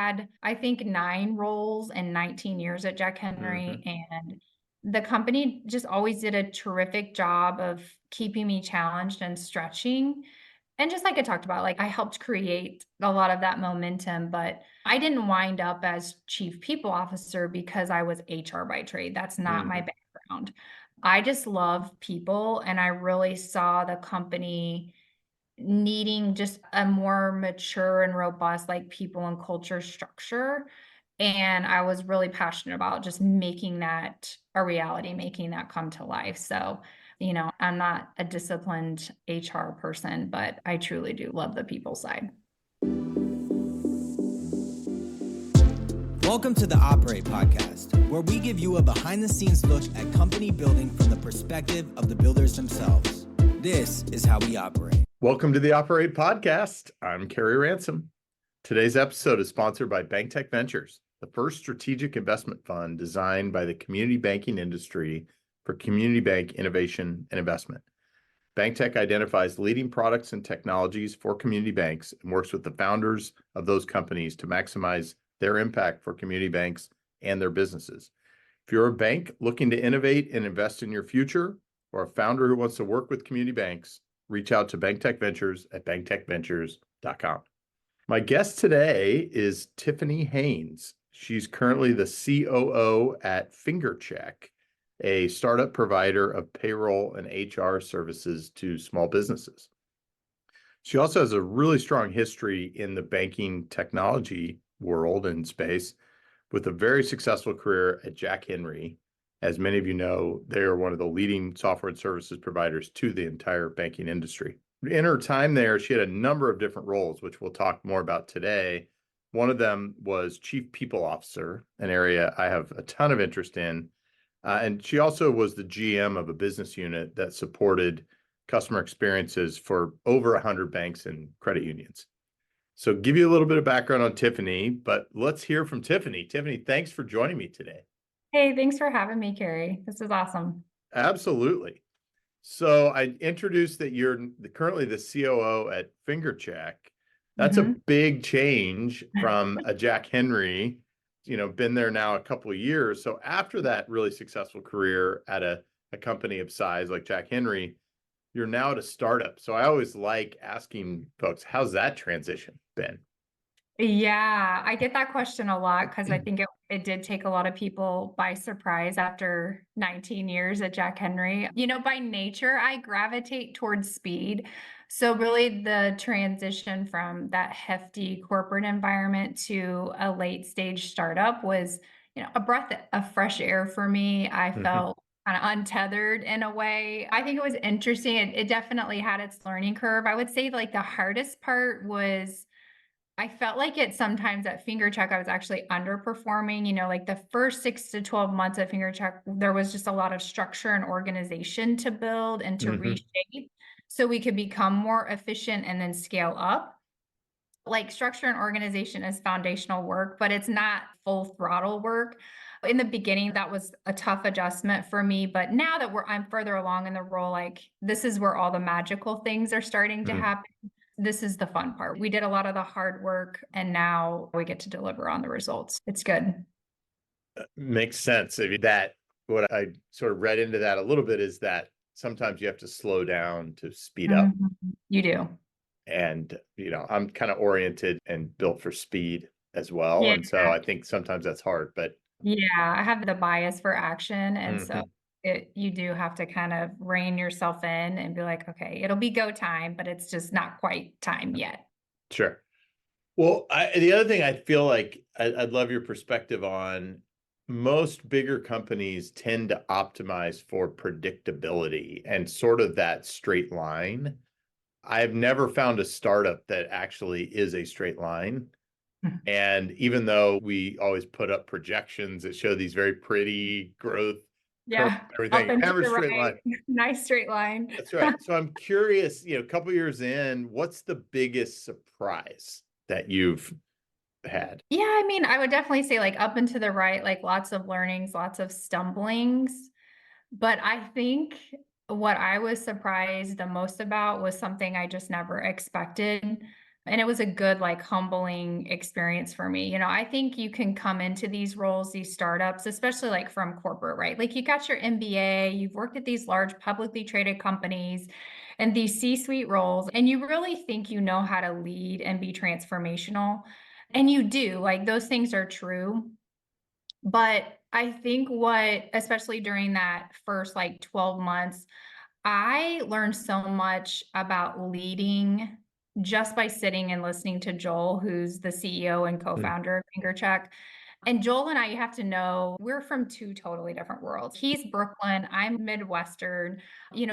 had, I think, 9 roles in 19 years at Jack Henry, and the company just always did a terrific job of keeping me challenged and stretching. And just like I talked about, like I helped create a lot of that momentum, but I didn't wind up as chief people officer because I was HR by trade. That's not my background. I just love people, and I really saw the company needing just a more mature and robust, like, people and culture structure. And I was really passionate about just making that a reality, making that come to life. So, I'm not a disciplined HR person, but I truly do love the people side. Welcome to the Operate Podcast, where we give you a behind-the-scenes look at company building from the perspective of the builders themselves. This is how we operate. Welcome to the Operate Podcast. I'm Kerry Ransom. Today's episode is sponsored by BankTech Ventures, the first strategic investment fund designed by the community banking industry for community bank innovation and investment. BankTech identifies leading products and technologies for community banks and works with the founders of those companies to maximize their impact for community banks and their businesses. If you're a bank looking to innovate and invest in your future, or a founder who wants to work with community banks, reach out to BankTech Ventures at banktechventures.com. My guest today is Tiffany Haynes. She's currently the COO at Fingercheck, a startup provider of payroll and HR services to small businesses. She also has a really strong history in the banking technology world and space, with a very successful career at Jack Henry. As many of you know, they are one of the leading software and services providers to the entire banking industry. In her time there, she had a number of different roles, which we'll talk more about today. One of them was Chief People Officer, an area I have a ton of interest in. And she also was the GM of a business unit that supported customer experiences for over 100 banks and credit unions. So give you a little bit of background on Tiffany, but let's hear from Tiffany. Tiffany, thanks for joining me today. Hey, thanks for having me, Carrie. This is awesome. Absolutely. So I introduced that you're currently the COO at Fingercheck. That's a big change from a Jack Henry, been there now a couple of years. So after that really successful career at a company of size like Jack Henry, you're now at a startup. So I always like asking folks, how's that transition been? Yeah, I get that question a lot because I think it did take a lot of people by surprise after 19 years at Jack Henry. By nature, I gravitate towards speed. So really the transition from that hefty corporate environment to a late stage startup was, a breath of fresh air for me. I felt kind of untethered in a way. I think it was interesting. It definitely had its learning curve. I would say like the hardest part was I felt like it sometimes at Fingercheck, I was actually underperforming. Like the first 6 to 12 months at Fingercheck, there was just a lot of structure and organization to build and to reshape so we could become more efficient and then scale up. Like structure and organization is foundational work, but it's not full throttle work. In the beginning, that was a tough adjustment for me. But now that I'm further along in the role, like this is where all the magical things are starting to happen. This is the fun part. We did a lot of the hard work and now we get to deliver on the results. It's good. Makes sense. I mean, what I sort of read into that a little bit is that sometimes you have to slow down to speed up. You do. And, I'm kind of oriented and built for speed as well. Yeah. And so I think sometimes that's hard, but yeah, I have the bias for action. And so you do have to kind of rein yourself in and be like, okay, it'll be go time, but it's just not quite time yet. Sure. Well, the other thing I feel like I'd love your perspective on, most bigger companies tend to optimize for predictability and sort of that straight line. I've never found a startup that actually is a straight line. And even though we always put up projections that show these very pretty growth, Yeah, everything, never straight line. Nice straight line. That's right. So I'm curious, a couple years in, what's the biggest surprise that you've had? Yeah, I mean, I would definitely say like up and to the right, like lots of learnings, lots of stumblings. But I think what I was surprised the most about was something I just never expected. And it was a good, like, humbling experience for me. I think you can come into these roles, these startups, especially like from corporate, right? Like you got your MBA, you've worked at these large publicly traded companies and these C-suite roles, and you really think you know how to lead and be transformational. And you do, like those things are true. But I think especially during that first like 12 months, I learned so much about leading just by sitting and listening to Joel, who's the CEO and Mm, co-founder of Fingercheck. And Joel and I, you have to know, we're from two totally different worlds. He's Brooklyn, I'm Midwestern,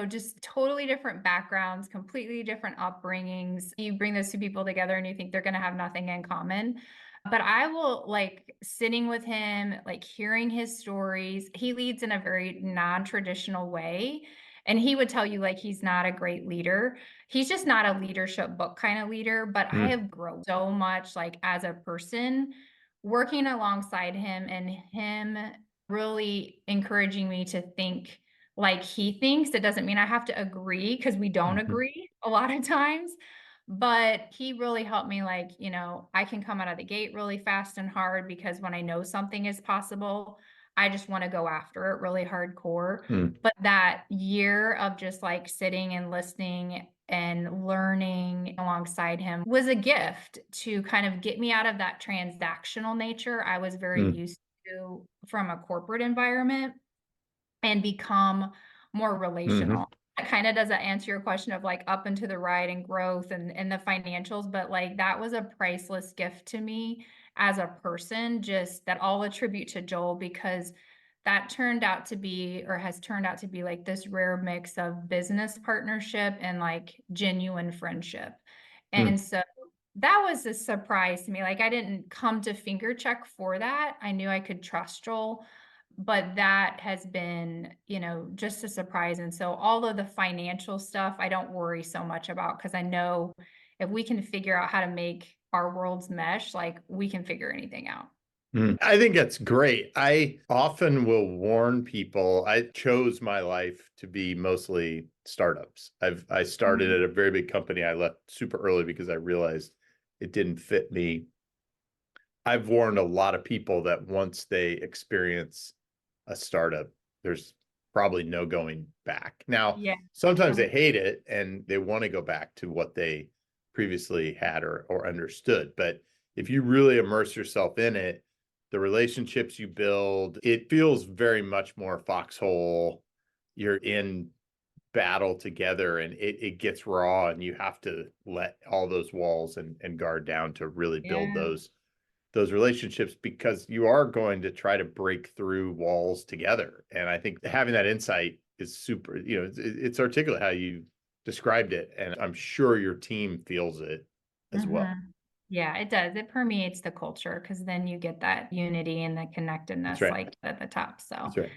just totally different backgrounds, completely different upbringings. You bring those two people together and you think they're going to have nothing in common. But I will like sitting with him, like hearing his stories. He leads in a very non-traditional way. And he would tell you like he's not a great leader. He's just not a leadership book kind of leader, but I mm, have grown so much like as a person working alongside him and him really encouraging me to think like he thinks. It doesn't mean I have to agree because we don't mhm, agree a lot of times, but he really helped me like, I can come out of the gate really fast and hard because when I know something is possible, I just want to go after it really hardcore. mm, But that year of just like sitting and listening and learning alongside him was a gift to kind of get me out of that transactional nature I was very mm, used to from a corporate environment and become more mhm, relational. That kind of doesn't answer your question of like up and to the right and growth and the financials, but like that was a priceless gift to me as a person, just that I'll attribute to Joel because that turned out to be or has turned out to be like this rare mix of business partnership and like genuine friendship. mm, And so that was a surprise to me. Like I didn't come to Fingercheck for that. I knew I could trust Joel, but that has been, just a surprise. And so all of the financial stuff, I don't worry so much about because I know if we can figure out how to make our worlds mesh, like we can figure anything out. mm. I think that's great. I often will warn people. I chose my life to be mostly startups. I started Mhm. at a very big company. I left super early because I realized it didn't fit me. I've warned a lot of people that once they experience a startup, there's probably no going back. Now, Yeah. sometimes Um, they hate it and they want to go back to what they previously had or understood. But if you really immerse yourself in it, the relationships you build, it feels very much more foxhole. You're in battle together and it gets raw and you have to let all those walls and guard down to really build Yeah. those relationships because you are going to try to break through walls together. And I think having that insight is super, it's articulate how you described it. And I'm sure your team feels it as well. Mhm. Yeah, it does. It permeates the culture because then you get that unity and the That's connectedness right. like at the top. So That's right.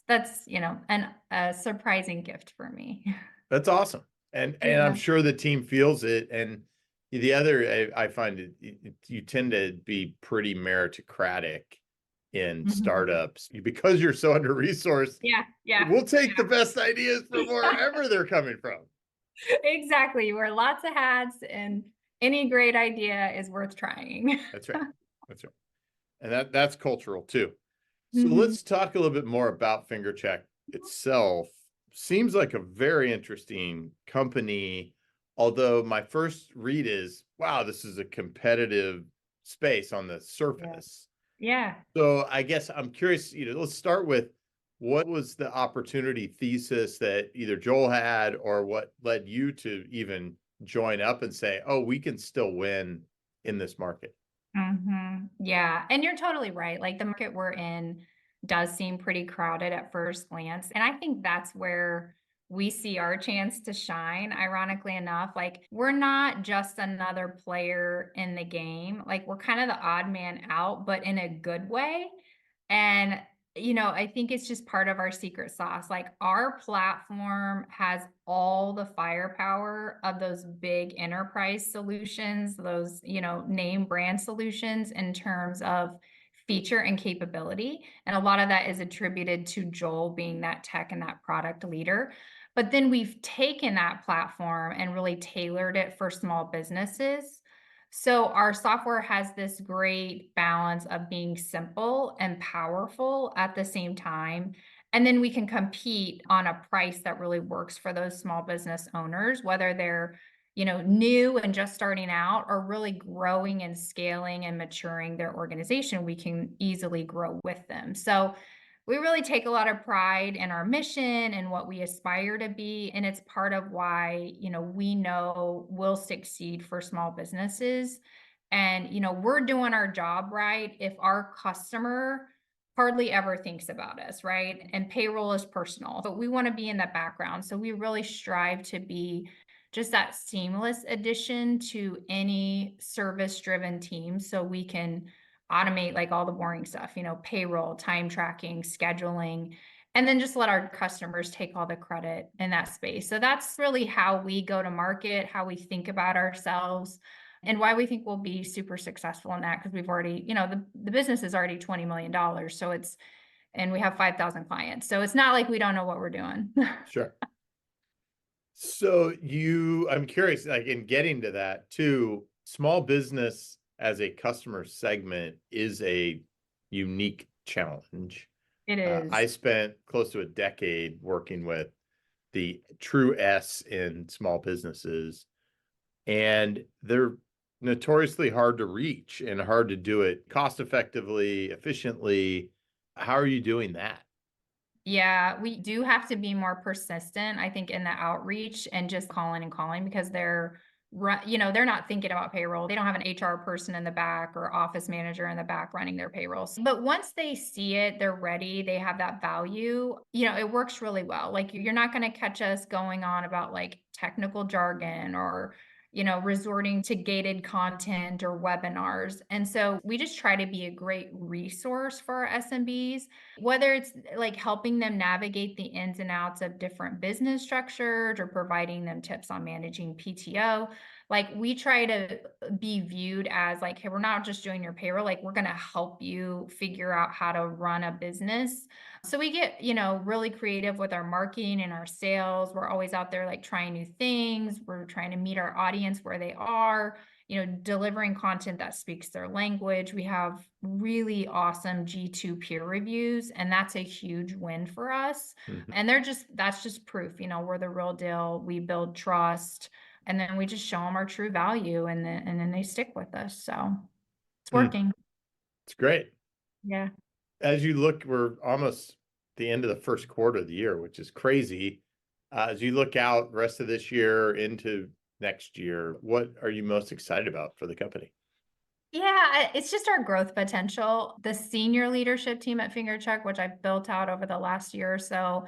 that's, a surprising gift for me. That's awesome. And I'm Yeah. sure the team feels it. And the other, I find you tend to be pretty meritocratic in Mhm. startups because you're so under resourced. Yeah, yeah, We'll take the best ideas from wherever they're coming from. exactly. You wear lots of hats, and any great idea is worth trying. That's right. That's right. And that's cultural too. So Mhm. let's talk a little bit more about Fingercheck itself. Seems like a very interesting company, although my first read is, wow, this is a competitive space on the Yeah. surface. Yeah. So I guess I'm curious, let's start with what was the opportunity thesis that either Joel had or what led you to even join up and say, oh, we can still win in this market? Yeah, and you're totally right. Like the market we're in does seem pretty crowded at first glance. And I think that's where we see our chance to shine, ironically enough. Like we're not just another player in the game. Like we're kind of the odd man out, but in a good way. And, I think it's just part of our secret sauce. Like our platform has all the firepower of those big enterprise solutions, those, name brand solutions in terms of feature and capability. And a lot of that is attributed to Joel being that tech and that product leader. But then we've taken that platform and really tailored it for small businesses. So our software has this great balance of being simple and powerful at the same time. And then we can compete on a price that really works for those small business owners, whether they're, new and just starting out or really growing and scaling and maturing their organization. We can easily grow with them. So we really take a lot of pride in our mission and what we aspire to be. And it's part of why, we know we'll succeed for small businesses. And, we're doing our job right if our customer hardly ever thinks about us, right? And payroll is personal, but we want to be in the background. So we really strive to be just that seamless addition to any service driven team so we can automate like all the boring stuff, payroll, time tracking, scheduling, and then just let our customers take all the credit in that space. So that's really how we go to market, how we think about ourselves, and why we think we'll be super successful in that because we've already, the business is already $20 million. So and we have 5,000 clients. So it's not like we don't know what we're doing. Sure. So I'm curious, like in getting to that too, small business as a customer segment is a unique challenge. It I is. spent close to a decade working with the true S in small businesses, and they're notoriously hard to reach and hard to do it cost effectively, efficiently. How are you doing that? Yeah, we do have to be more persistent, I think, in the outreach and just calling and calling because they're not thinking about payroll. They don't have an HR person in the back or office manager in the back running their payrolls. But once they see it, they're ready, they have that value, it works really well. Like you're not going to catch us going on about like technical jargon or resorting to gated content or webinars. And so we just try to be a great resource for our SMBs, whether it's like helping them navigate the ins and outs of different business structures or providing them tips on managing PTO. Like we try to be viewed as like, hey, we're not just doing your payroll, like we're going to help you figure out how to run a business. So we get, really creative with our marketing and our sales. We're always out there like trying new things. We're trying to meet our audience where they are, delivering content that speaks their language. We have really awesome G2 peer reviews, and that's a huge win for us. Mhm. And that's just proof, we're the real deal. We build trust, and then we just show them our true value, and then they stick with us. So it's Mm, working. it's great. Yeah. As you look, we're almost the end of the first quarter of the year, which is crazy. As you look out the rest of this year into next year, what are you most excited about for the company? Yeah, it's just our growth potential. The senior leadership team at Fingercheck, which I've built out over the last year or so,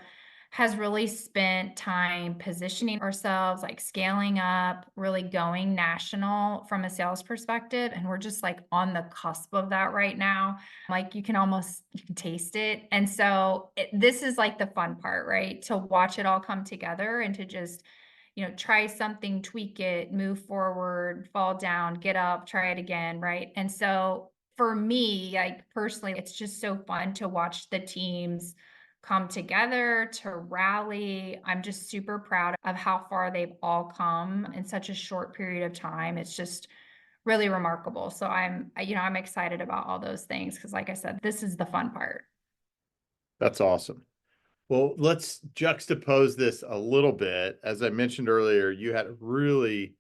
has really spent time positioning ourselves, like scaling up, really going national from a sales perspective. And we're just like on the cusp of that right now. Like you can taste it. And so this is like the fun part, right? To watch it all come together and to just try something, tweak it, move forward, fall down, get up, try it again, right? And so for me, like personally, it's just so fun to watch the teams come together to rally. I'm just super proud of how far they've all come in such a short period of time. It's just really remarkable. So I'm excited about all those things because like I said, this is the fun part. That's awesome. Well, let's juxtapose this a little bit. As I mentioned earlier, you had a really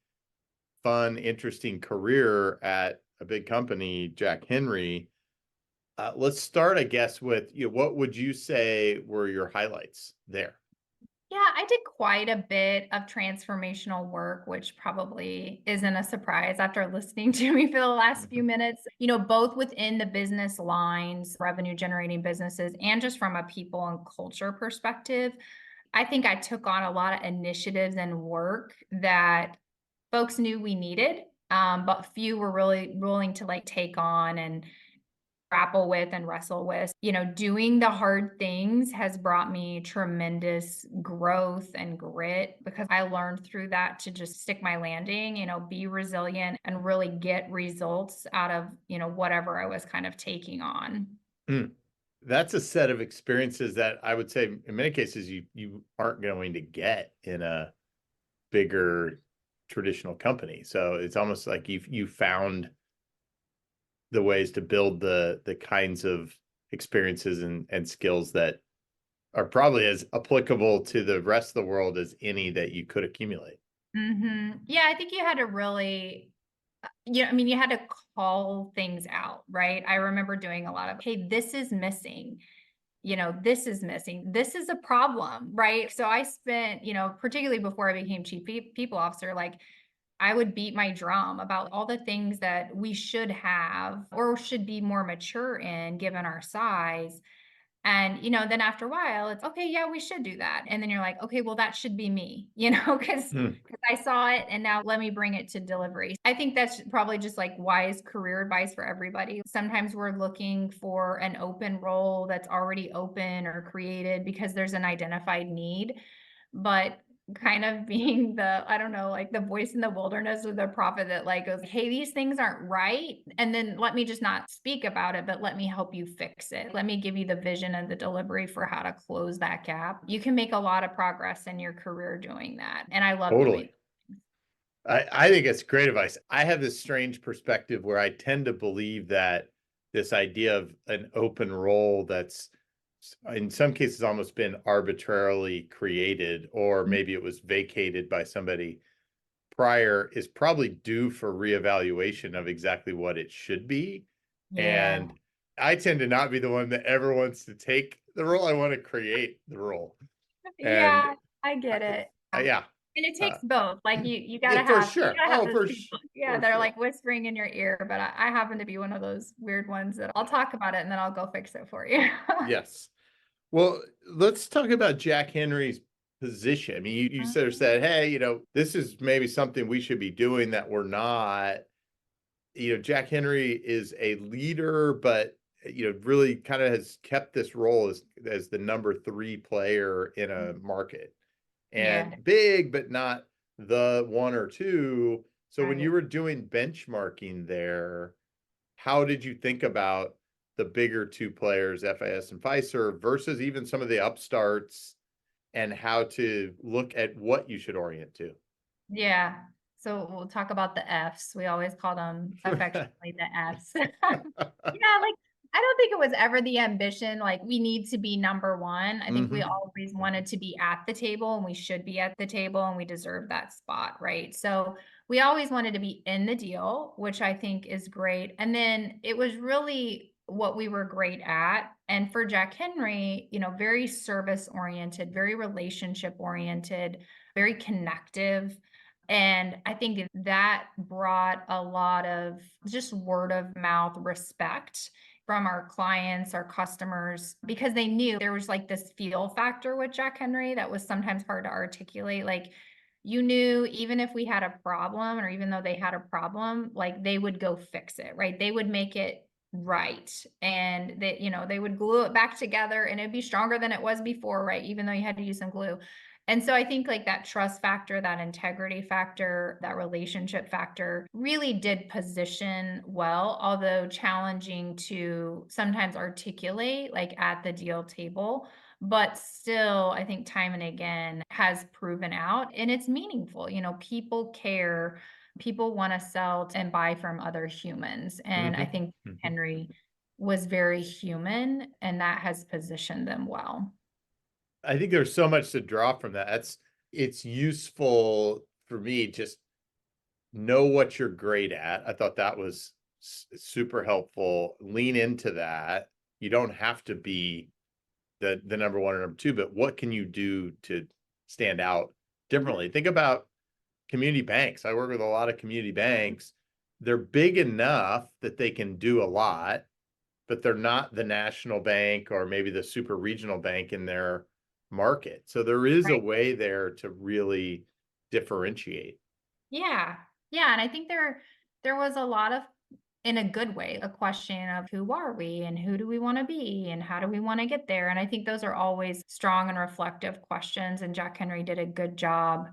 fun, interesting career at a big company, Jack Henry. Let's start, I guess, with what would you say were your highlights there? Yeah, I did quite a bit of transformational work, which probably isn't a surprise after listening to me for the last few Mhm. minutes, both within the business lines, revenue generating businesses, and just from a people and culture perspective. I think I took on a lot of initiatives and work that folks knew we needed, but few were really willing to like take on and grapple with and wrestle with. Doing the hard things has brought me tremendous growth and grit because I learned through that to just stick my landing, be resilient and really get results out of, whatever I was kind of taking on. Mm. That's a set of experiences that I would say in many cases you aren't going to get in a bigger traditional company. So it's almost like you found the ways to build the kinds of experiences and skills that are probably as applicable to the rest of the world as any that you could accumulate. Yeah, I think you had to really, I mean, you had to call things out, right? I remember doing a lot of, hey, this is missing. This is missing. This is a problem, right? So I spent, particularly before I became chief people officer, like I would beat my drum about all the things that we should have or should be more mature in given our size. And, then after a while, it's okay, yeah, we should do that. And then you're like, okay, well, that should be me, because Hmm. I saw it and now let me bring it to delivery. I think that's probably just like wise career advice for everybody. Sometimes we're looking for an open role that's already open or created because there's an identified need. But kind of being the, I don't know, like the voice in the wilderness or the prophet that like goes, hey, these things aren't right. And then let me just not speak about it, but let me help you fix it. Let me give you the vision and the delivery for how to close that gap. You can make a lot of progress in your career doing that. And I love doing Totally. I think it's great advice. I have this strange perspective where I tend to believe that this idea of an open role that's in some cases almost been arbitrarily created, or it. maybe it was vacated by somebody prior, is probably due for reevaluation of exactly what it should be. Yeah. And I tend to not be the one that ever wants to take the role. I want to create the role. And Yeah, I get it. yeah, And it uh, takes both. Like you yeah, gotta for have you sure. gotta have Oh, those people, yeah, for that are sure. like whispering in your ear. But I happen to be one of those weird ones that I'll talk about it and then I'll go fix it for you. Yes. Well, let's talk about Jack Henry's position. I mean, you sort of said, hey, this is maybe something we should be doing that we're not. Jack Henry is a leader, but really kind of has kept this role as the number 3 player in a market, and Yeah, big, but not the 1 or 2. So when you right. were doing benchmarking there, how did you think about the bigger 2 players, FIS and Fiserv, versus even some of the upstarts, and how to look at what you should orient to? Yeah. So we'll talk about the Fs. We always call them affectionately the Fs. Yeah, like I don't think it was ever the ambition, like we need to be number one. I think we Hmm. always wanted to be at the table and we should be at the table and we deserve that spot, right? So we always wanted to be in the deal, which I think is great. And then it was really what we were great at. And for Jack Henry, very service oriented, very relationship oriented, very connective. And I think that brought a lot of just word of mouth respect from our clients, our customers, because they knew there was like this feel factor with Jack Henry that was sometimes hard to articulate. Like you knew even if we had a problem or even though they had a problem, like they would go fix it, right? They would make it right. And they would glue it back together and it'd be stronger than it was before, right? Even though you had to use some glue. And so I think like that trust factor, that integrity factor, that relationship factor really did position well, although challenging to sometimes articulate like at the deal table. But still, I think time and again has proven out and it's meaningful. People care, people want to sell and buy from other humans. And I Hmm. think Hmm. Henry was very human and that has positioned them well. I think there's so much to draw from that. It's useful for me, just know what you're great at. I thought that was super helpful. Lean into that. You don't have to be the number 1 or number 2, but what can you do to stand out differently? Think about community banks. I work with a lot of community banks. They're big enough that they can do a lot, but they're not the national bank or maybe the super regional bank in their market. So there is a Right. way there to really differentiate. Yeah. Yeah, and I think there was a lot of, in a good way, a question of who are we and who do we want to be and how do we want to get there? And I think those are always strong and reflective questions and Jack Henry did a good job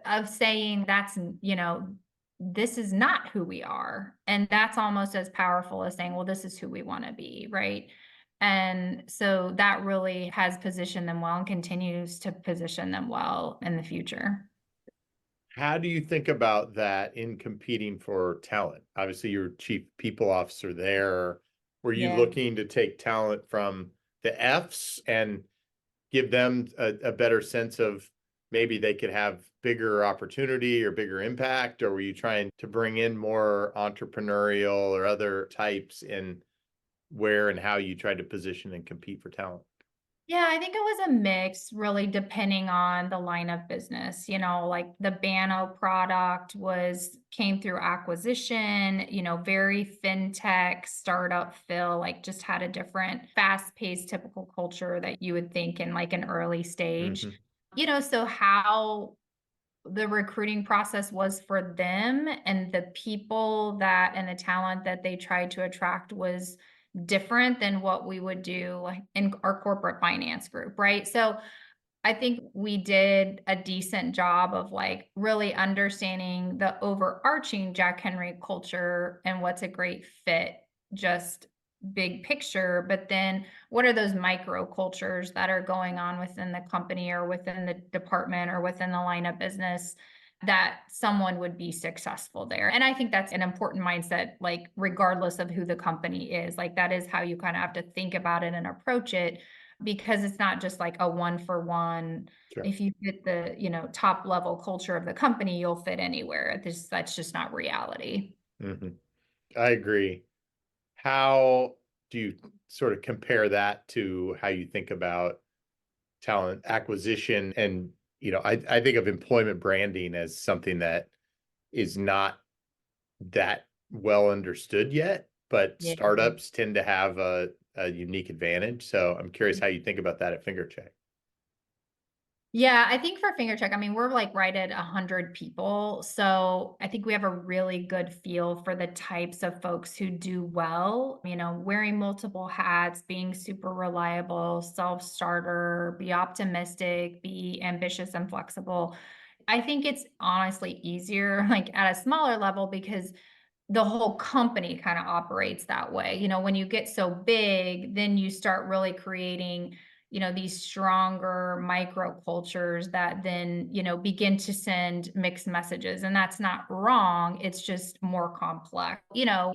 of saying this is not who we are. And that's almost as powerful as saying, well, this is who we want to be, right? And so that really has positioned them well and continues to position them well in the future. How do you think about that in competing for talent? Obviously, you're chief people officer there. Were you Yeah. looking to take talent from the Fs and give them a better sense of maybe they could have bigger opportunity or bigger impact? Or were you trying to bring in more entrepreneurial or other types in where and how you tried to position and compete for talent? Yeah, I think it was a mix, really depending on the line of business. Like the Bano product came through acquisition, very fintech startup feel, like just had a different fast-paced typical culture that you would think in like an early stage. Hmm. So how the recruiting process was for them and the people that and the talent that they tried to attract was different than what we would do like in our corporate finance group, right? So I think we did a decent job of like really understanding the overarching Jack Henry culture and what's a great fit, just big picture. But then what are those micro cultures that are going on within the company or within the department or within the line of business that someone would be successful there? And I think that's an important mindset, like regardless of who the company is, like that is how you kind of have to think about it and approach it because it's not just like a one for one. Sure. If you fit the, top level culture of the company, you'll fit anywhere. That's just not reality. Hmm. I agree. How do you sort of compare that to how you think about talent acquisition? And, I think of employment branding as something that is not that well understood yet, but Yeah. startups tend to have a unique advantage. So I'm curious how you think about that at Fingercheck. Yeah, I think for Fingercheck, I mean, we're like right at 100 people. So I think we have a really good feel for the types of folks who do well, wearing multiple hats, being super reliable, self-starter, be optimistic, be ambitious and flexible. I think it's honestly easier, like at a smaller level, because the whole company kind of operates that way. When you get so big, then you start really creating, these stronger micro cultures that then, begin to send mixed messages. And that's not wrong. It's just more complex.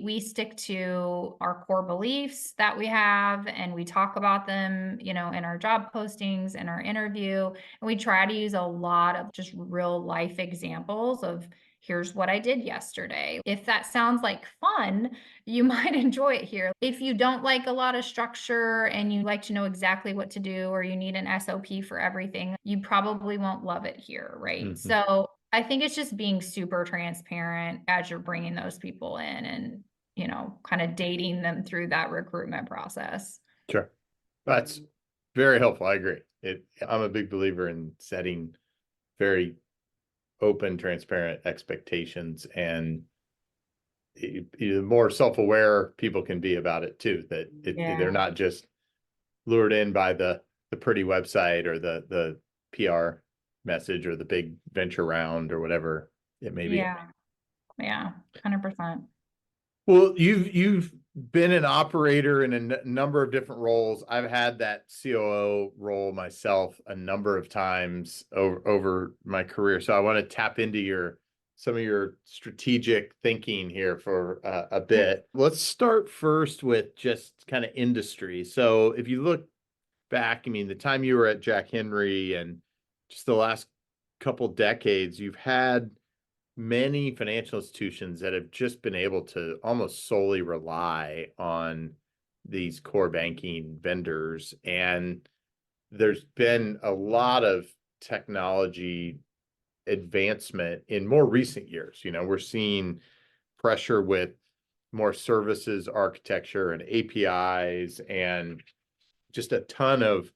We stick to our core beliefs that we have and we talk about them, in our job postings and our interview. And we try to use a lot of just real life examples of here's what I did yesterday. If that sounds like fun, you might enjoy it here. If you don't like a lot of structure and you like to know exactly what to do, or you need an SOP for everything, you probably won't love it here, right? Hmm. So I think it's just being super transparent as you're bringing those people in and, kind of dating them through that recruitment process. Sure. That's very helpful. I agree. I'm a big believer in setting very open, transparent expectations, and the more self-aware people can be about it too, that they're Yeah. not just lured in by the pretty website or the PR message or the big venture round or whatever it may be. Yeah. Yeah. 100%. Well, you've been an operator in a number of different roles. I've had that COO role myself a number of times over my career. So I want to tap into some of your strategic thinking here for a bit. Let's start first with just kind of industry. So if you look back, I mean, the time you were at Jack Henry and just the last couple decades, you've had many financial institutions that have just been able to almost solely rely on these core banking vendors. And there's been a lot of technology advancement in more recent years. We're seeing pressure with more services architecture and APIs and just a ton of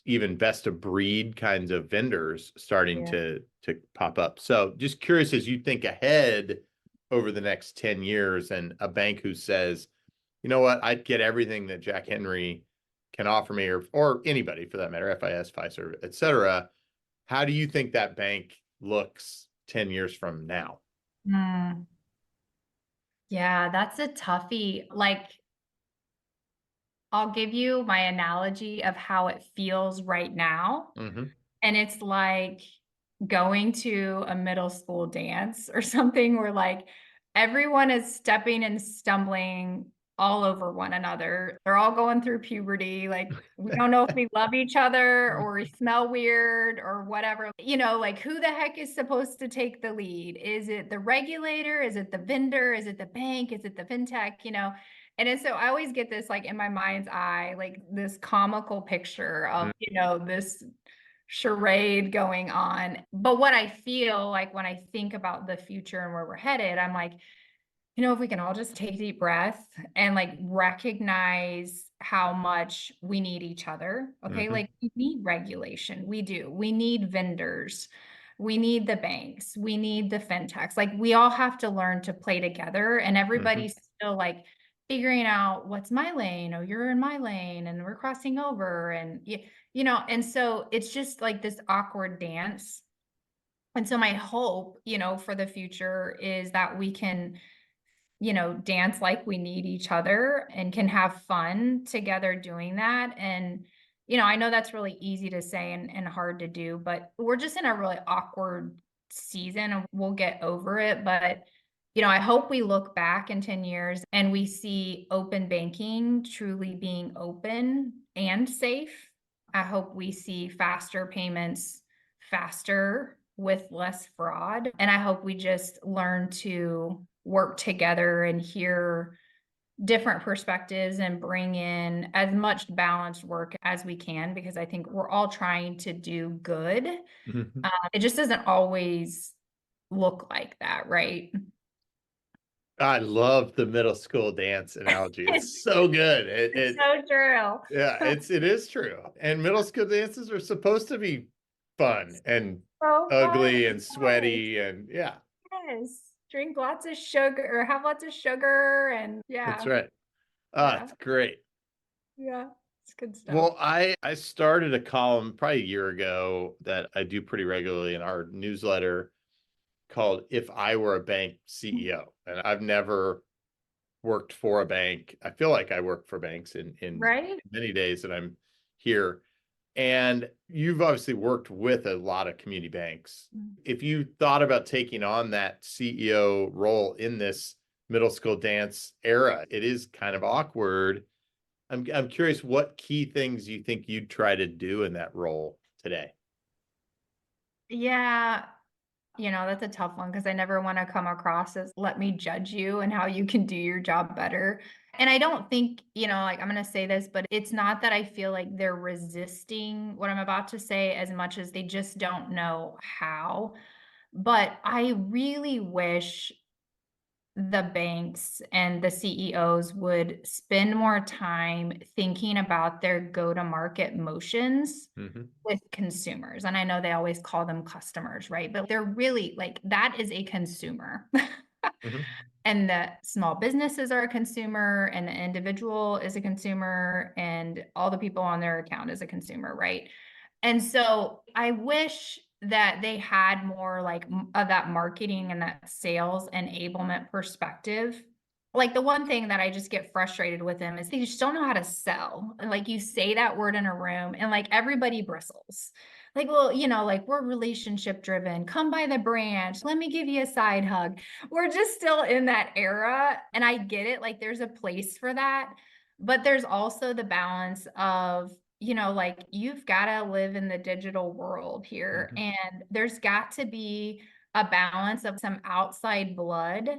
even best of breed kinds of vendors starting Yeah. to pop up. So just curious, as you think ahead over the next 10 years and a bank who says, you know what, I'd get everything that Jack Henry can offer me, or anybody for that matter, FIS, Fiserv, et cetera, how do you think that bank looks 10 years from now? Mm. Yeah, that's a toughie. Like, I'll give you my analogy of how it feels right now. Hmm. And it's like going to a middle school dance or something where like everyone is stepping and stumbling all over one another. They're all going through puberty. Like, we don't know if we love each other or we smell weird or whatever. Like, who the heck is supposed to take the lead? Is it the regulator? Is it the vendor? Is it the bank? Is it the fintech? And so I always get this like in my mind's eye, like this comical picture of, this charade going on. But what I feel like when I think about the future and where we're headed, I'm like, if we can all just take a deep breath and like recognize how much we need each other. Okay. Mhm. Like, we need regulation. We do. We need vendors. We need the banks. We need the fintechs. Like, we all have to learn to play together, and everybody's still like figuring out what's my lane. Oh, you're in my lane and we're crossing over. And so it's just like this awkward dance. And so my hope, for the future is that we can dance like we need each other and can have fun together doing that. And, I know that's really easy to say and hard to do, but we're just in a really awkward season and we'll get over it. But, I hope we look back in 10 years and we see open banking truly being open and safe. I hope we see faster payments, faster with less fraud. And I hope we just learn to work together and hear different perspectives and bring in as much balanced work as we can, because I think we're all trying to do good. Mhm. It just doesn't always look like that, right? I love the middle school dance analogy. It's so good. It's so true. Yeah, it is true. And middle school dances are supposed to be fun and So fun. ugly and Yes. sweaty and yeah, Yes. Drink lots of sugar or have lots of sugar and that's yeah. right. Yeah. It's great. Yeah. It's good stuff. Well, I started a column probably a year ago that I do pretty regularly in our newsletter called If I Were a Bank CEO. And I've never worked for a bank. I feel like I work for banks in Right? many days that I'm here. And you've obviously worked with a lot of community banks. If you thought about taking on that CEO role in this middle school dance era, it is kind of awkward. I'm curious what key things you think you'd try to do in that role today. Yeah. That's a tough one because I never want to come across as let me judge you and how you can do your job better. And I don't think, like I'm going to say this, but it's not that I feel like they're resisting what I'm about to say as much as they just don't know how. But I really wish the banks and the CEOs would spend more time thinking about their go-to-market motions Mhm. with consumers. And I know they always call them customers, right? But they're really like that is a consumer. Mhm. And the small businesses are a consumer, and the individual is a consumer, and all the people on their account is a consumer, right? And so I wish that they had more like of that marketing and that sales enablement perspective. Like, the one thing that I just get frustrated with them is they just don't know how to sell. And like, you say that word in a room and like everybody bristles. Like, well, like, we're relationship driven. Come by the branch. Let me give you a side hug. We're just still in that era. And I get it. Like, there's a place for that. But there's also the balance of, like, you've got to live in the digital world here. Mhm. And there's got to be a balance of some outside blood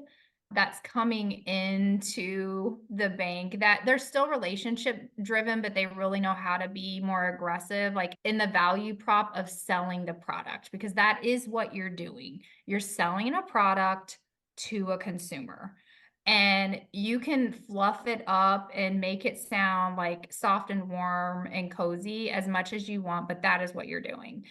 that's coming into the bank, that they're still relationship driven, but they really know how to be more aggressive, like in the value prop of selling the product, because that is what you're doing. You're selling a product to a consumer. And you can fluff it up and make it sound like soft and warm and cozy as much as you want, but that is what you're doing.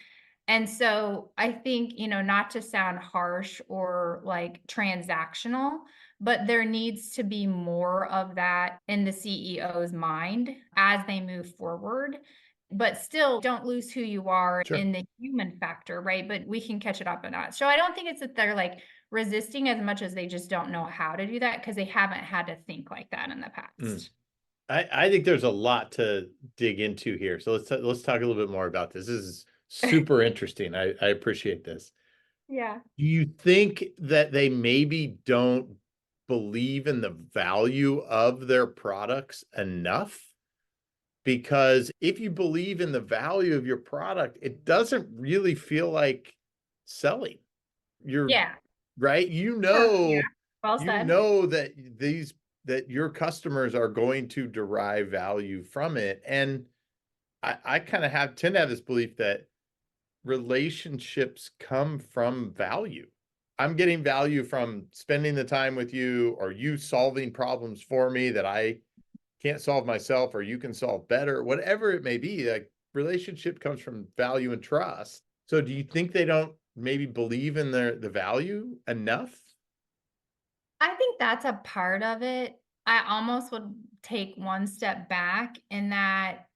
And so I think, not to sound harsh or like transactional, but there needs to be more of that in the CEO's mind as they move forward. But still, don't lose who you are Sure. in the human factor, right? But we can catch it up a notch. So I don't think it's that they're like resisting as much as they just don't know how to do that because they haven't had to think like that in the Mm. past. I think there's a lot to dig into here. So let's talk a little bit more about this. This is super interesting. I appreciate this. Yeah. Do you think that they maybe don't believe in the value of their products enough? Because if you believe in the value of your product, it doesn't really feel like selling. You're Yeah. right. Yeah. Well You said. know that that your customers are going to derive value from it. And I kind of tend to have this belief that relationships come from value. I'm getting value from spending the time with you, or you solving problems for me that I can't solve myself, or you can solve better, whatever it may be. Like, relationship comes from value and trust. So do you think they don't maybe believe in the value enough? I think that's a part of it. I almost would take one step back in that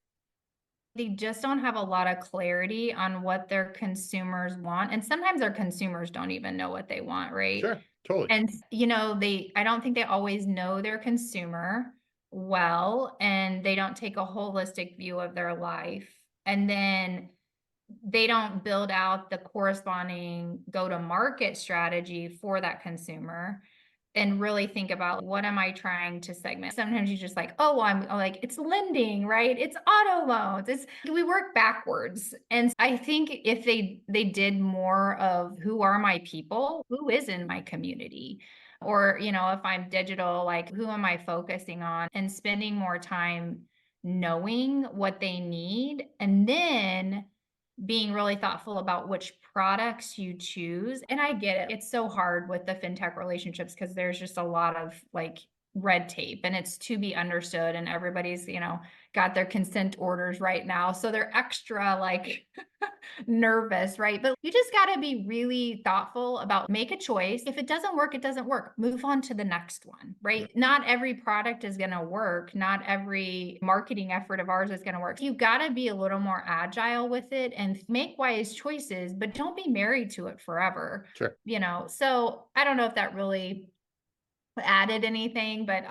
they just don't have a lot of clarity on what their consumers want. And sometimes their consumers don't even know what they want, right? Sure, totally. And, I don't think they always know their consumer well, and they don't take a holistic view of their life. And then they don't build out the corresponding go-to-market strategy for that consumer and really think about what am I trying to segment. Sometimes you just like, oh, well, I'm like, it's lending, right? It's auto loans. It's we work backwards. And I think if they did more of who are my people, who is in my community, or if I'm digital, like who am I focusing on, and spending more time knowing what they need, and then being really thoughtful about which products you choose. And I get it. It's so hard with the fintech relationships because there's just a lot of like red tape, and it's to be understood, and everybody's, got their consent orders right now. So they're extra like nervous, right? But you just got to be really thoughtful about make a choice. If it doesn't work, it doesn't work. Move on to the next one, Yeah, right? Not every product is going to work. Not every marketing effort of ours is going to work. You got to be a little more agile with it and make wise choices, but don't be married to it forever. sure. So I don't know if that really added anything, but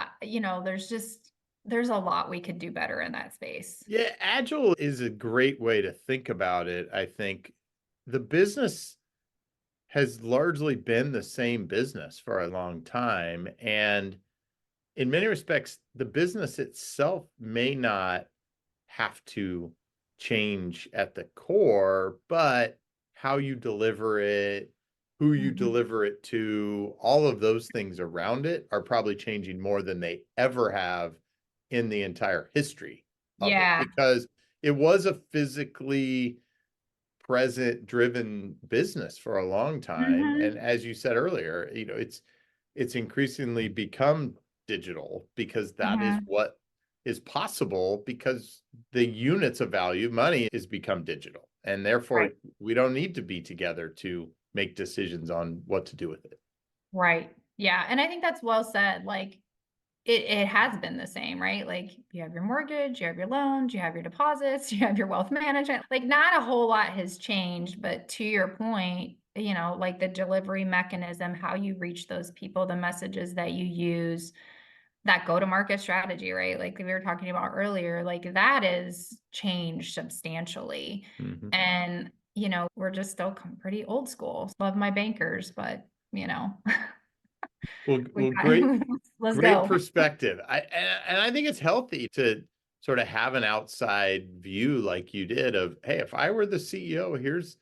there's a lot we could do better in that space. Yeah, agile is a great way to think about it. I think the business has largely been the same business for a long time. And in many respects, the business itself may not have to change at the core, but how you deliver it, who you Mhm. deliver it to, all of those things around it are probably changing more than they ever have in the entire history of it, Yeah. because it was a physically present driven business for a long time. And Mhm. as you said earlier, it's increasingly become digital because that is Mhm. what is possible, because the units of value, money, is become digital. And therefore, Right. we don't need to be together to make decisions on what to do with it. Right. Yeah. And I think that's well said. Like it has been the same, right? Like you have your mortgage, you have your loans, you have your deposits, you have your wealth management. Like not a whole lot has changed, but to your point, like the delivery mechanism, how you reach those people, the messages that you use, that go to market strategy, right? Like we were talking about earlier, like that is changed substantially. Mhm. And, we're just still pretty old school. Love my bankers, but, Well, we great, got, let's great go. perspective. And I think it's healthy to sort of have an outside view like you did of, hey, if I were the CEO, here's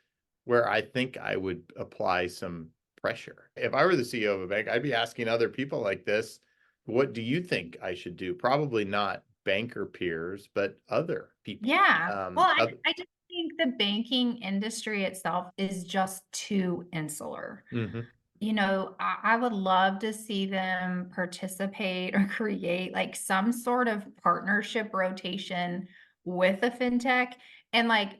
where I think I would apply some pressure. If I were the CEO of a bank, I'd be asking other people like this, what do you think I should do? Probably not banker peers, but other people. Yeah. Well, I, Other, I just think the banking industry itself is just too insular. Mhm. I would love to see them participate or create like some sort of partnership rotation with a fintech. And like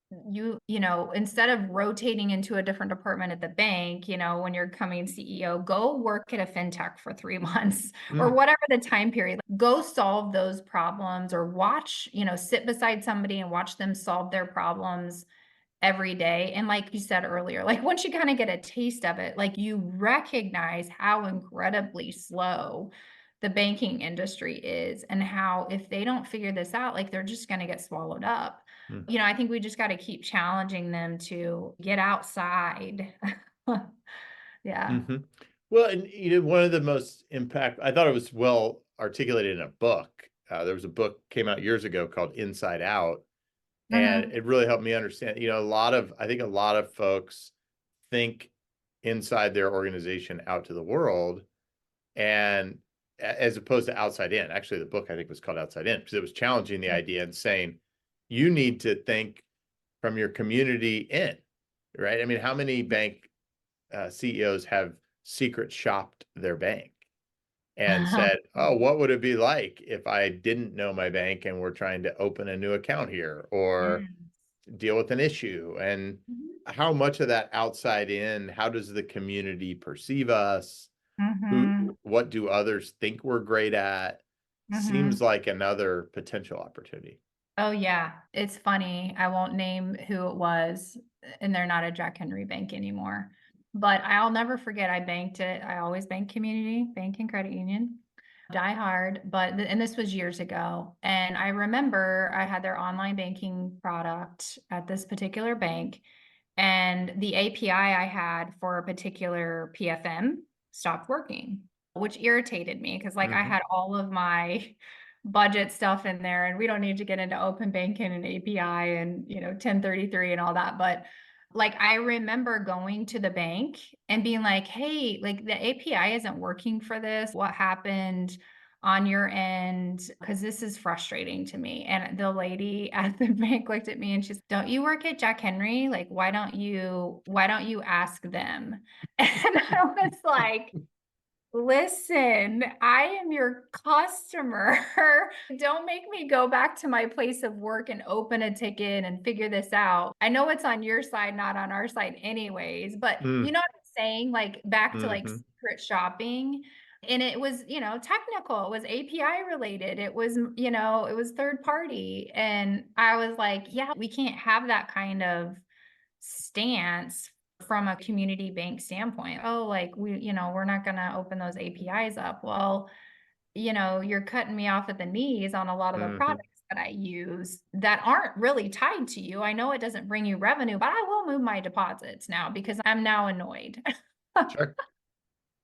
instead of rotating into a different department at the bank, when you're coming CEO, go work at a fintech for 3 months or Mm. whatever the time period. Go solve those problems or watch, sit beside somebody and watch them solve their problems every day. And like you said earlier, like once you kind of get a taste of it, like you recognize how incredibly slow the banking industry is and how if they don't figure this out, like they're just going to get swallowed up. Mm. I think we just got to keep challenging them to get outside. Yeah. Mhm. Well, and one of the most impact, I thought it was well articulated in a book. There was a book came out years ago called Inside Out, and Mhm. it really helped me understand. I think a lot of folks think inside their organization out to the world, and as opposed to outside in. Actually, the book I think was called Outside In because it was challenging the idea and saying you need to think from your community in, right? I mean, how many bank CEOs have secret shopped their bank and said, "Oh, what would it be like if I didn't know my bank and we're trying to open a new account here or Yes. deal with an issue?" And Mhm. how much of that outside in, how does the community perceive us? Mhm. What do others think we're great at? Seems Mhm. like another potential opportunity. Oh, yeah. It's funny. I won't name who it was, and they're not a Jack Henry Bank anymore. But I'll never forget I banked it. I always bank community, bank and credit union. Die hard, but and this was years ago. And I remember I had their online banking product at this particular bank, and the API I had for a particular PFM stopped working, which irritated me because, like, I Hmm. had all of my budget stuff in there, and we don't need to get into open banking and API and 1033 and all that. But like, I remember going to the bank and being like, hey, like the API isn't working for this. What happened on your end? Because this is frustrating to me. And the lady at the bank looked at me and she's, don't you work at Jack Henry? Like, why don't you ask them? And I was like, listen, I am your customer. Don't make me go back to my place of work and open a ticket and figure this out. I know it's on your side, not on our side anyways, but you know what I'm saying? Like back to like Mm-hmm. secret shopping. And it was, technical. It was API related. It was, it was third party. And I was like, yeah, we can't have that kind of stance from a community bank standpoint. Oh, like we're not going to open those APIs up. Well, you're cutting me off at the knees on a lot of the Mm-hmm. products that I use that aren't really tied to you. I know it doesn't bring you revenue, but I will move my deposits now because I'm now annoyed. Sure.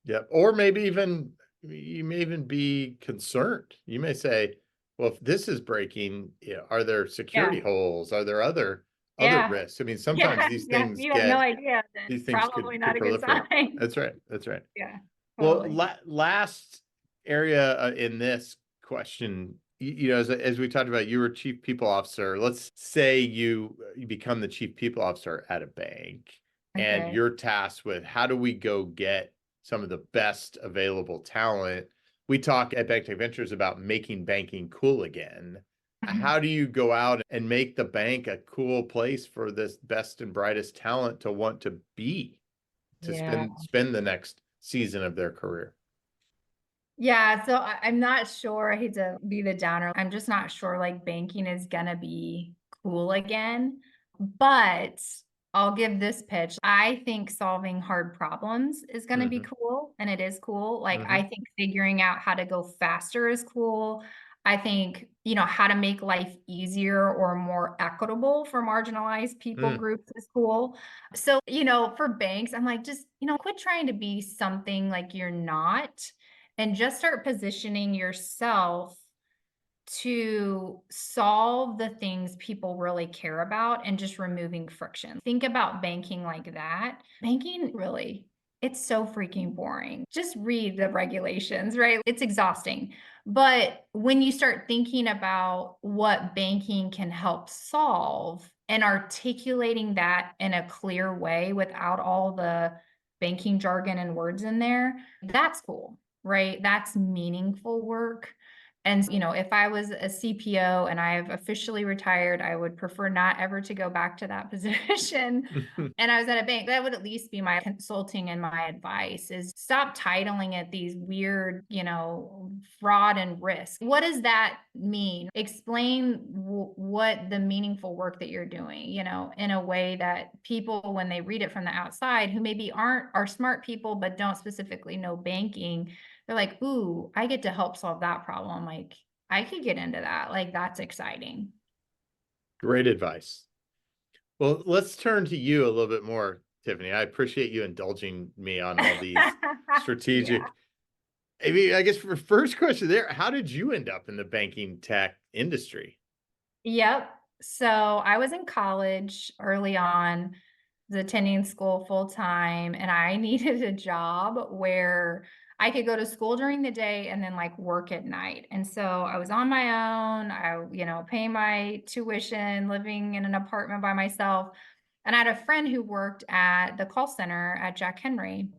Yep. Or maybe even you may even be concerned. You may say, well, if this is breaking, are there security Yeah. holes? Are there other Yeah. risks? I mean, sometimes Yeah. Yeah. If you have no idea, then these things probably could not a good proliferate. sign. That's right. That's right. Yeah. Well, Totally. last area in this question, as we talked about, you were chief people officer. Let's say you become the chief people officer at a bank, and Okay. you're tasked with how do we go get some of the best available talent. We talk at Bank Tech Ventures about making banking cool again. How do you go out and make the bank a cool place for this best and brightest talent to want to be, to Yeah. spend the next season of their career? Yeah, so I'm not sure. I hate to be the downer. I'm just not sure like banking is gonna be cool again. But I'll give this pitch. I think solving hard problems is gonna be Hmm. cool, and it is cool. Like I Hmm. think figuring out how to go faster is cool. I think, how to make life easier or more equitable for marginalized people Mm. groups is cool. So, for banks, I'm like, just, quit trying to be something like you're not and just start positioning yourself to solve the things people really care about and just removing friction. Think about banking like that. Banking really, it's so freaking boring. Just read the regulations, right? It's exhausting. But when you start thinking about what banking can help solve and articulating that in a clear way without all the banking jargon and words in there, that's cool, right? That's meaningful work. And, if I was a CPO and I have officially retired, I would prefer not ever to go back to that position. And I was at a bank, that would at least be my consulting and my advice is stop titling it these weird, fraud and risk. What does that mean? Explain what the meaningful work that you're doing, in a way that people, when they read it from the outside, who maybe are smart people, but don't specifically know banking, they're like, "Ooh, I get to help solve that problem." Like, I could get into that. Like, that's exciting. Great advice. Well, let's turn to you a little bit more, Tiffany. I appreciate you indulging me on all these Yeah. strategic. I mean, I guess for first question there, how did you end up in the banking tech industry? Yep. So I was in college early on, was attending school full time, and I needed a job where I could go to school during the day and then like work at night. And so I was on my own, paying my tuition, living in an apartment by myself. And I had a friend who worked at the call center at Jack Henry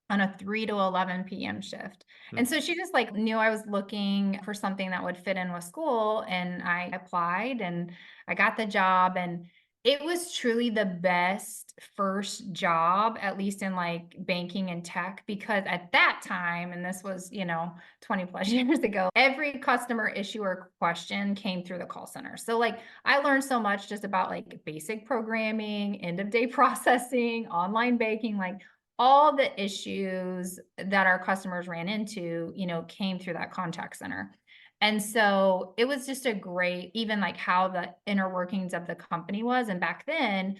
on a 3 to 11 p.m. shift. Hmm. And so she just like knew I was looking for something that would fit in with school, and I applied and I got the job, and it was truly the best first job, at least in like banking and tech, because at that time, and this was, 20 plus years ago, every customer issue or question came through the call center. So like I learned so much just about like basic programming, end of day processing, online banking, like all the issues that our customers ran into, came through that contact center. And so it was just a great, even like how the inner workings of the company was. And back then,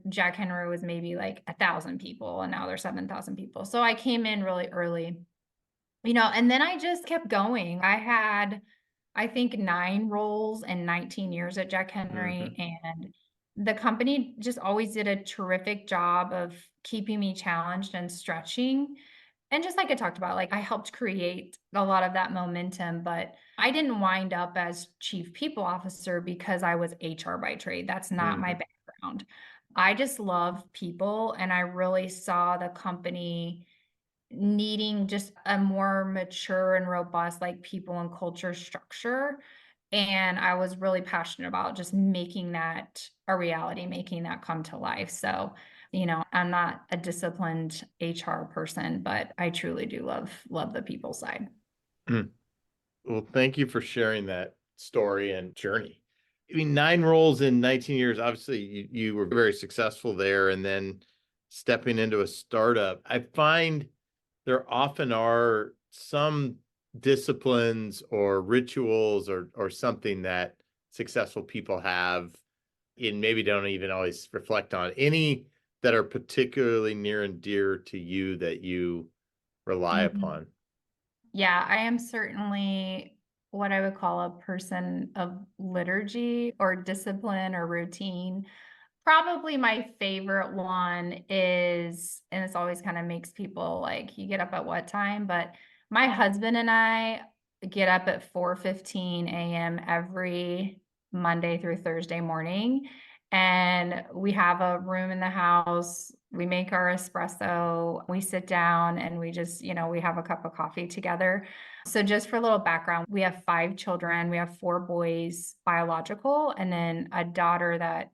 Jack Henry was maybe like 1,000 people, and now there's 7,000 people. So I came in really early, and then I just kept going. I had, I think, 9 roles in 19 years at Jack Hmm. Henry, and the company just always did a terrific job of keeping me challenged and stretching. And just like I talked about, like I helped create a lot of that momentum, but I didn't wind up as chief people officer because I was HR by trade. That's not my Hmm. background. I just love people, and I really saw the company needing just a more mature and robust like people and culture structure. And I was really passionate about just making that a reality, making that come to life. So, I'm not a disciplined HR person, but I truly do love the people side. Well, thank you for sharing that story and journey. I mean, 9 roles in 19 years, obviously you were very successful there. And then stepping into a startup, I find there often are some disciplines or rituals or something that successful people have and maybe don't even always reflect on. Any that are particularly near and dear to you that you rely Mhm. upon? Yeah, I am certainly what I would call a person of liturgy or discipline or routine. Probably my favorite one is, and this always kind of makes people like, you get up at what time? But my husband and I get up at 4:15 a.m. every Monday through Thursday morning. And we have a room in the house. We make our espresso. We sit down and we just, we have a cup of coffee together. So, just for a little background, we have 5 children. We have 4 boys, biological, and then a daughter that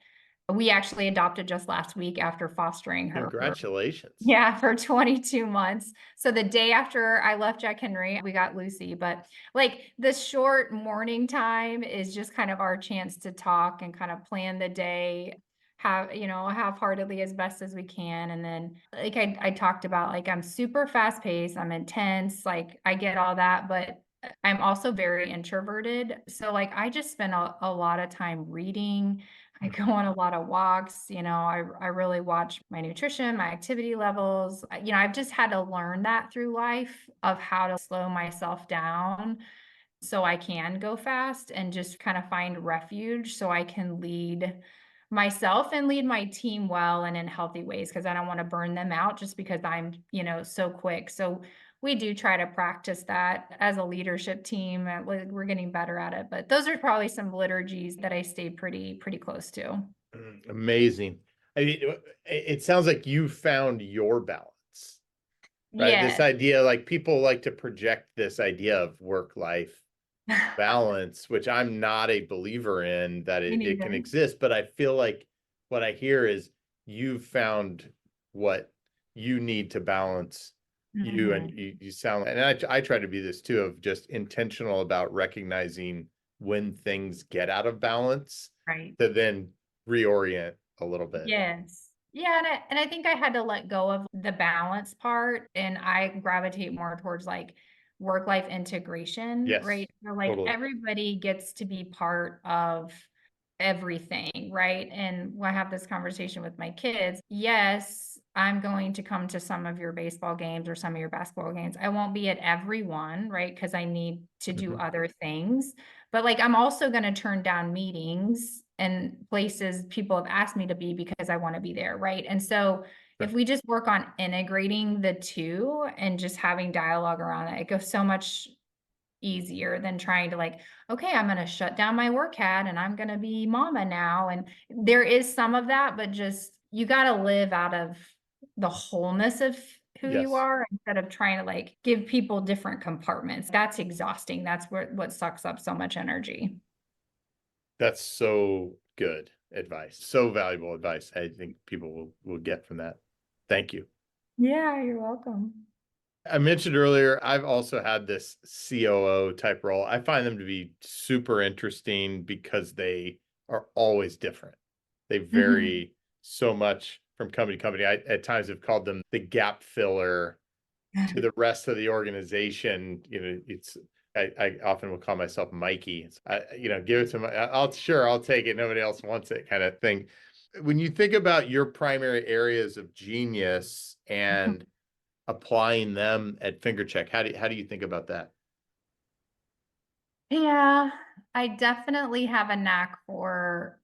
we actually adopted just last week after fostering her for, Congratulations. yeah, for 22 months. So the day after I left Jack Henry, we got Lucy. But like the short morning time is just kind of our chance to talk and kind of plan the day, half-heartedly as best as we can. And then like I talked about, like I'm super fast paced, I'm intense, like I get all that, but I'm also very introverted. So like I just spend a lot of time reading. I go on a lot of walks. I really watch my nutrition, my activity levels. I've just had to learn that through life of how to slow myself down so I can go fast and just kind of find refuge so I can lead myself and lead my team well and in healthy ways, because I don't want to burn them out just because I'm, so quick. So we do try to practice that as a leadership team. We're getting better at it, but those are probably some liturgies that I stay pretty close to. Amazing. I mean, it sounds like you found your balance, right? This Yes. idea, like people like to project this idea of work-life balance, which I'm not a believer in that Me it can neither. exist, but I feel like what I hear is you've found what you need to balance you, and Mhm. you sound, and I try to be this too, of just intentional about recognizing when things get out of balance Right. to then reorient a little bit. Yes. Yeah, and I think I had to let go of the balance part, and I gravitate more towards like work-life integration, Yes, right? So like totally. everybody gets to be part of everything, right? And when I have this conversation with my kids, yes, I'm going to come to some of your baseball games or some of your basketball games. I won't be at every one, right? Because I need to do Mhm. other things. But like, I'm also going to turn down meetings and places people have asked me to be because I want to be there, right? And so if Sure. we just work on integrating the two and just having dialogue around it, it goes so much easier than trying to like, okay, I'm going to shut down my work hat and I'm going to be mama now. And there is some of that, but just you got to live out of the wholeness of who you Yes, are instead of trying to like give people different compartments. That's exhausting. That's what sucks up so much energy. that's so good advice. So valuable advice. I think people will get from that. Thank you. Yeah, you're welcome. I mentioned earlier, I've also had this COO type role. I find them to be super interesting because they are always different. They Mhm. vary so much from company to company. I at times have called them the gap filler to the rest of the organization. I often will call myself Mikey. Give it to my, I'll take it. Nobody else wants it kind of thing. When you think about your primary areas of genius and applying them at Fingercheck, how do you think about that? Yeah, I definitely have a knack for,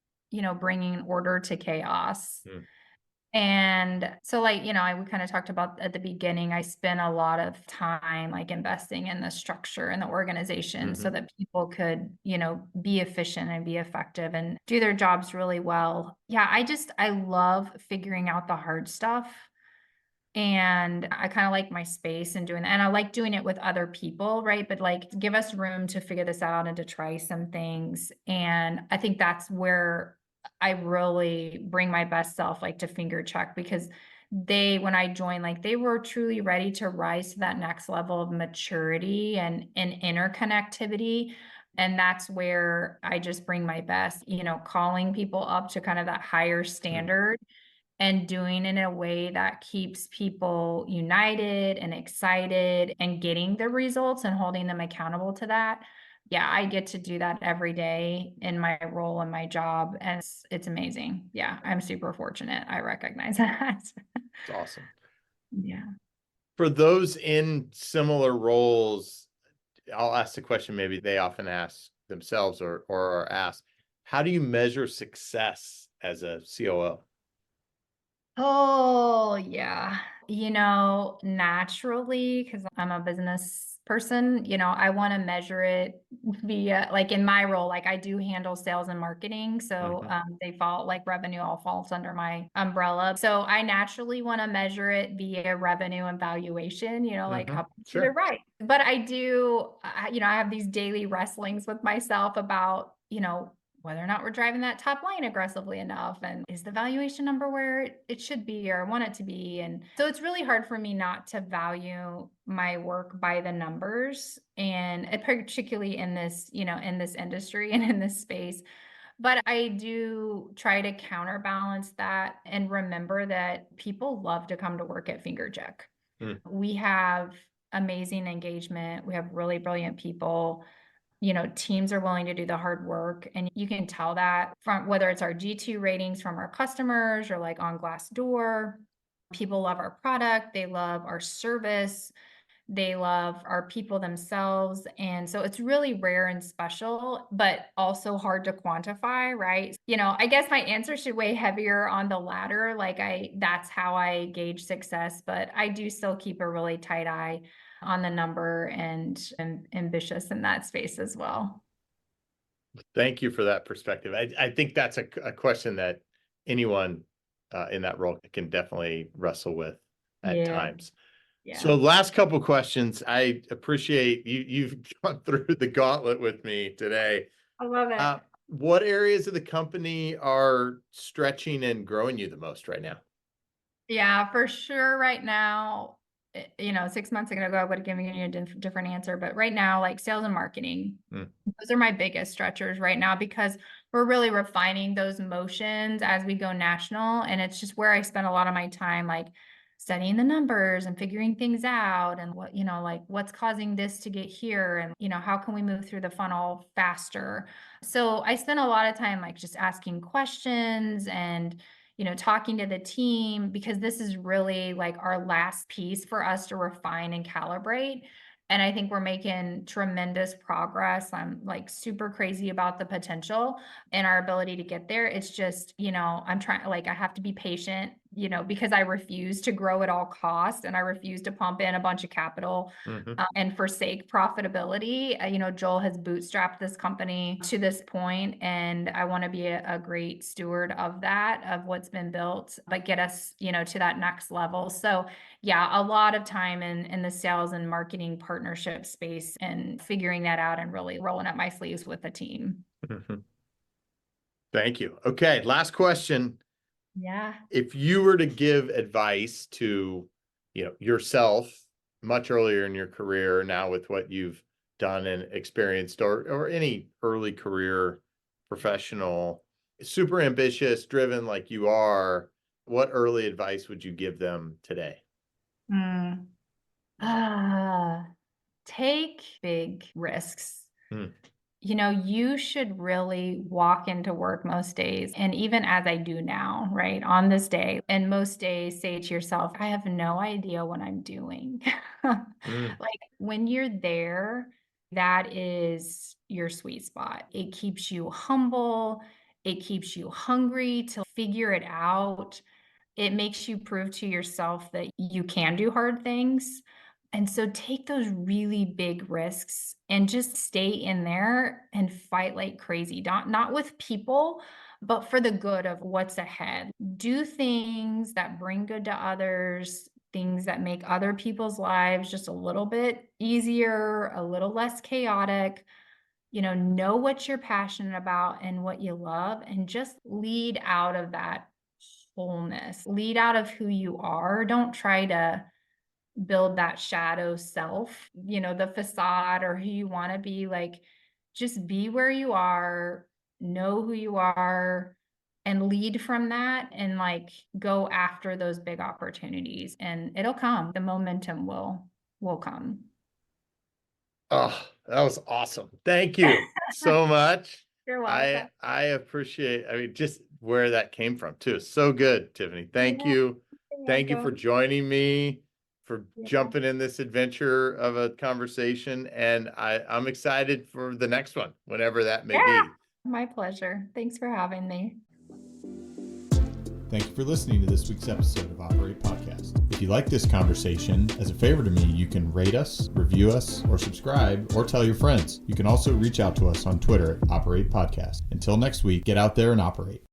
bringing order to chaos. Mm, And so like, we kind of talked about at the beginning, I spent a lot of time like investing in the structure and the organization so mhm, that people could, be efficient and be effective and do their jobs really well. Yeah, I love figuring out the hard stuff. And I kind of like my space and doing that. And I like doing it with other people, right? But like give us room to figure this out and to try some things. And I think that's where I really bring my best self, like to finger check because when I joined, like they were truly ready to rise to that next level of maturity and interconnectivity. And that's where I just bring my best, calling people up to kind of that higher mm. standard and doing it in a way that keeps people united and excited and getting the results and holding them accountable to that. Yeah, I get to do that every day in my role and my job, and it's amazing. Yeah, I'm super fortunate. I recognize that. It's awesome. Yeah. For those in similar roles, I'll ask the question maybe they often ask themselves or are asked, how do you measure success as a COO? Oh, yeah. Naturally, because I'm a business person, I want to measure it via like in my role, like I do handle sales and marketing. So Mhm, they fall like revenue all falls under my umbrella. So I naturally want to measure it via revenue and valuation, like how mhm, much did it sure. right. But I do, I have these daily wrestlings with myself about, whether or not we're driving that top line aggressively enough and is the valuation number where it should be or I want it to be. And so it's really hard for me not to value my work by the numbers and particularly in this, in this industry and in this space. But I do try to counterbalance that and remember that people love to come to work at Fingercheck. Mm, We have amazing engagement. We have really brilliant people. Teams are willing to do the hard work. And you can tell that from whether it's our G2 ratings from our customers or like on Glassdoor. People love our product, they love our service, they love our people themselves. And so it's really rare and special, but also hard to quantify, right? I guess my answer should weigh heavier on the latter. Like that's how I gauge success, but I do still keep a really tight eye on the number and am ambitious in that space as well. thank you for that perspective. I think that's a question that anyone in that role can definitely wrestle with at Yeah. times. Yeah. So last couple questions. I appreciate you've gone through the gauntlet with me today. I love it. What areas of the company are stretching and growing you the most right now? Yeah, for sure right now, 6 months ago, I would have given you a different answer, but right now, like sales and marketing, Mm, those are my biggest stretchers right now because we're really refining those motions as we go national. And it's just where I spend a lot of my time, like studying the numbers and figuring things out and what, like what's causing this to get here and, how can we move through the funnel faster? So I spent a lot of time like just asking questions and, talking to the team because this is really like our last piece for us to refine and calibrate. And I think we're making tremendous progress. I'm like super crazy about the potential and our ability to get there. It's just, I'm trying, like, I have to be patient, because I refuse to grow at all costs and I refuse to pump in a bunch of capital and forsake profitability. Joel has bootstrapped this company to this point, and I want to be a great steward of that, of what's been built, but get us, to that next level. So, yeah, a lot of time in the sales and marketing partnership space and figuring that out and really rolling up my sleeves with the team. Thank you. Okay, last question. Yeah. If you were to give advice to, yourself much earlier in your career, now with what you've done and experienced, or any early career professional, super ambitious, driven like you are, what early advice would you give them today? Take big risks. Mm. You should really walk into work most days, and even as I do now, right, on this day, and most days say to yourself, I have no idea what I'm doing. Mm. Like when you're there, that is your sweet spot. It keeps you humble, it keeps you hungry to figure it out. It makes you prove to yourself that you can do hard things. And so take those really big risks and just stay in there and fight like crazy. Not with people, but for the good of what's ahead. Do things that bring good to others, things that make other people's lives just a little bit easier, a little less chaotic. Know what you're passionate about and what you love, and just lead out of that wholeness. Lead out of who you are. Don't try to build that shadow self, the facade or who you want to be. Like, just be where you are, know who you are, and lead from that, and like go after those big opportunities, and it'll come. The momentum will come. Oh, that was awesome. Thank you so much. You're welcome. I appreciate, just where that came from too. So good, Tiffany. Thank Yeah, you. you're Thank you for welcome. joining me, for Yeah. jumping in this adventure of a conversation. And I'm excited for the next one, whenever that may Yeah, be. my pleasure. Thanks for having me. Thank you for listening to this week's episode of Operate Podcast. If you like this conversation, as a favor to me, you can rate us, review us, or subscribe, or tell your friends. You can also reach out to us on Twitter at Operate Podcast. Until next week, get out there and operate.